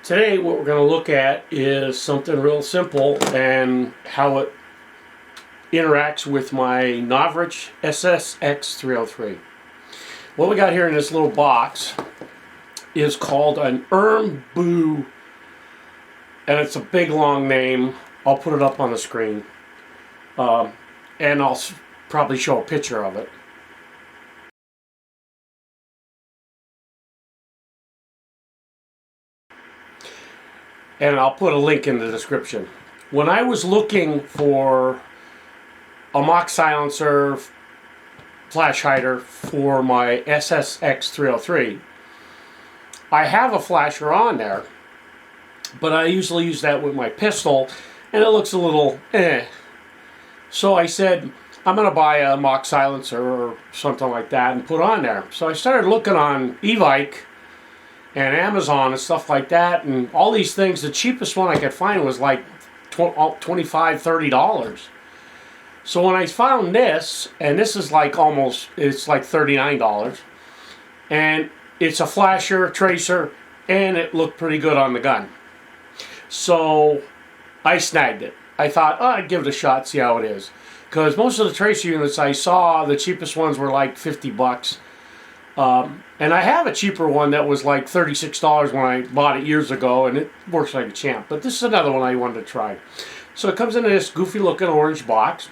Today what we're going to look at is something real simple and how it interacts with my Novritsch SSX 303. What we got here in this little box is called an AIRSOFT, and it's a big long name. I'll put it up on the screen, and I'll probably show a picture of it. And I'll put a link in the description. When I was looking for a mock silencer flash hider for my SSX 303, I have a flasher on there, but I usually use that with my pistol, and it looks a little So I said, I'm going to buy a mock silencer or something like that and put on there. So I started looking on e-bike and Amazon and stuff like that, and all these things. The cheapest one I could find was like $25, $30. So when I found this, and this is like it's like $39, and it's a flasher, tracer, and it looked pretty good on the gun. So I snagged it. I thought, oh, I'd give it a shot, see how it is. Because most of the tracer units I saw, the cheapest ones were like 50 bucks. And I have a cheaper one that was like $36 when I bought it years ago, and it works like a champ. But this is another one I wanted to try. So it comes in this goofy looking orange box.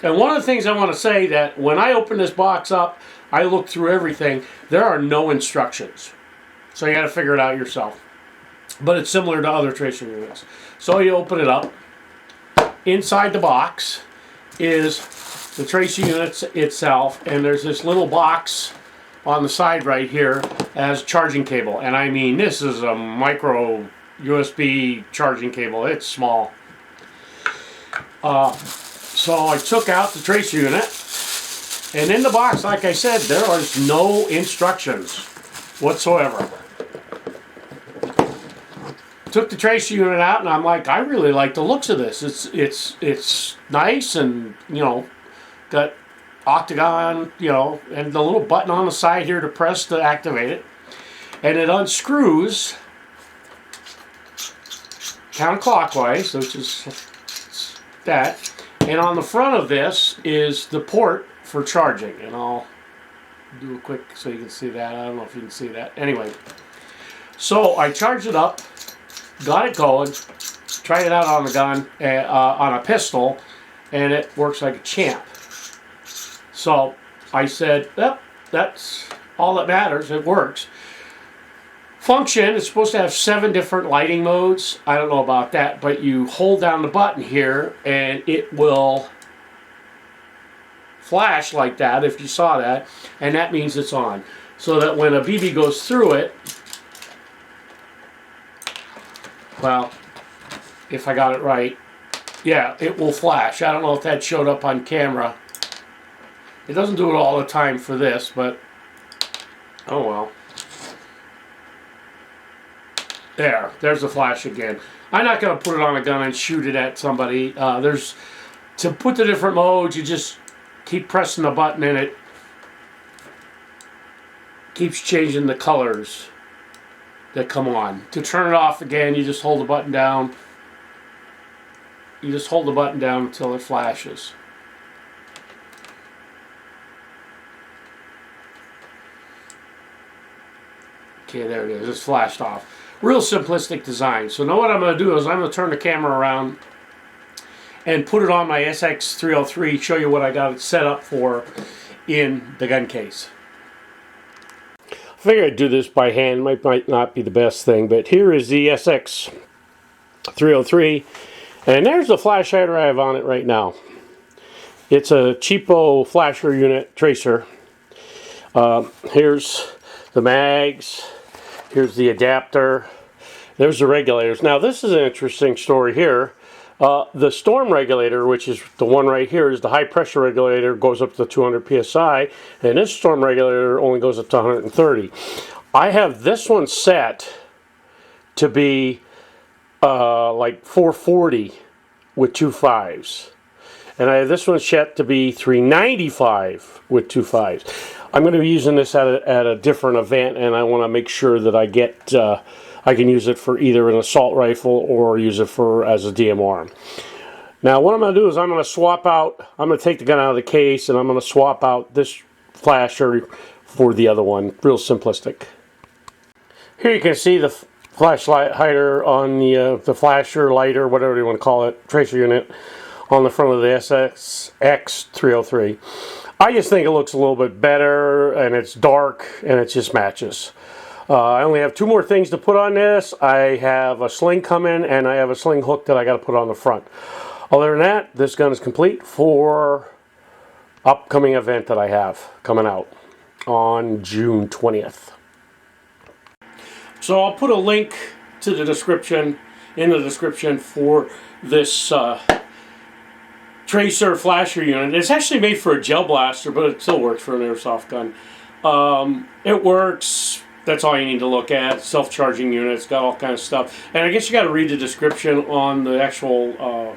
And one of the things I want to say, that when I open this box up, I look through everything. There are no instructions. So you got to figure it out yourself. But it's similar to other tracer units. So you open it up. Inside the box is the tracer unit itself, and there's this little box on the side right here as charging cable. And I mean, this is a micro USB charging cable. It's small. So I took out the tracer unit, and in the box, like I said, there are no instructions whatsoever. Took the tracer unit out, and I'm like, I really like the looks of this. It's nice, and got octagon, and the little button on the side here to press to activate it, and it unscrews counterclockwise, which is that. And on the front of this is the port for charging, and I'll do a quick so you can see that. I don't know if you can see that. Anyway, so I charged it up, got it going, tried it out on the gun, on a pistol, and it works like a champ. So I said, yep, that's all that matters. It works. Function, it's supposed to have 7 different lighting modes. I don't know about that, but you hold down the button here and it will flash like that, if you saw that, and that means it's on. So that when a BB goes through it, well, if I got it right, yeah, it will flash. I don't know if that showed up on camera. It doesn't do it all the time for this, but oh well. There's the flash again. I'm not going to put it on a gun and shoot it at somebody. To put the different modes, you just keep pressing the button and it keeps changing the colors that come on. To turn it off again, you just hold the button down. You just hold the button down until it flashes. Okay, there it is. It's flashed off. Real simplistic design. So now what I'm going to do is I'm going to turn the camera around and put it on my SX 303, show you what I got it set up for in the gun case. I figured I'd do this by hand. Might not be the best thing, but here is the SX 303, and there's the flash hider I have on it right now. It's a cheapo flasher unit tracer. Here's the mags. Here's the adapter. There's the regulators. Now this is an interesting story here. The storm regulator, which is the one right here, is the high pressure regulator, goes up to 200 psi, and this storm regulator only goes up to 130. I have this one set to be like 440 with 2.5s. And I have this one set to be 395 with 2.5s. I'm going to be using this at a different event, and I want to make sure that I get I can use it for either an assault rifle or use it for as a DMR. Now what I'm going to do is I'm going to take the gun out of the case and I'm going to swap out this flasher for the other one. Real simplistic. Here you can see the flashlight hider on the flasher, lighter, whatever you want to call it, tracer unit on the front of the SSX 303. I just think it looks a little bit better, and it's dark, and it just matches. I only have two more things to put on this. I have a sling coming, and I have a sling hook that I got to put on the front. Other than that, this gun is complete for upcoming event that I have coming out on June 20th. So I'll put a link to the description, in the description, for this tracer flasher unit. It's actually made for a gel blaster, but it still works for an airsoft gun. It works. That's all you need to look at. Self-charging unit. It's got all kinds of stuff. And I guess you got to read the description on the actual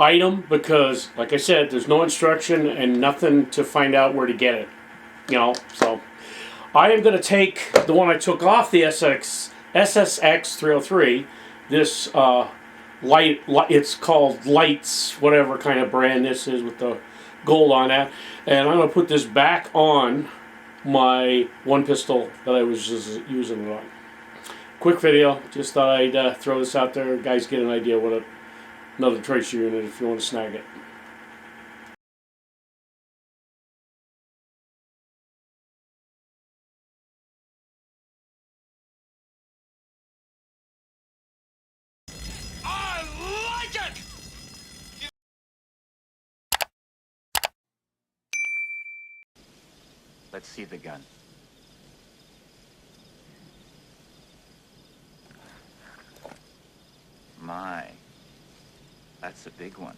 item, because, like I said, there's no instruction and nothing to find out where to get it. You know, so I am going to take the one I took off the SSX 303, this it's called Lights, whatever kind of brand this is with the gold on that, and I'm going to put this back on my one pistol that I was just using it on. Quick video, just thought I'd throw this out there. Guys get an idea what another tracer unit if you want to snag it. Let's see the gun. My, that's a big one.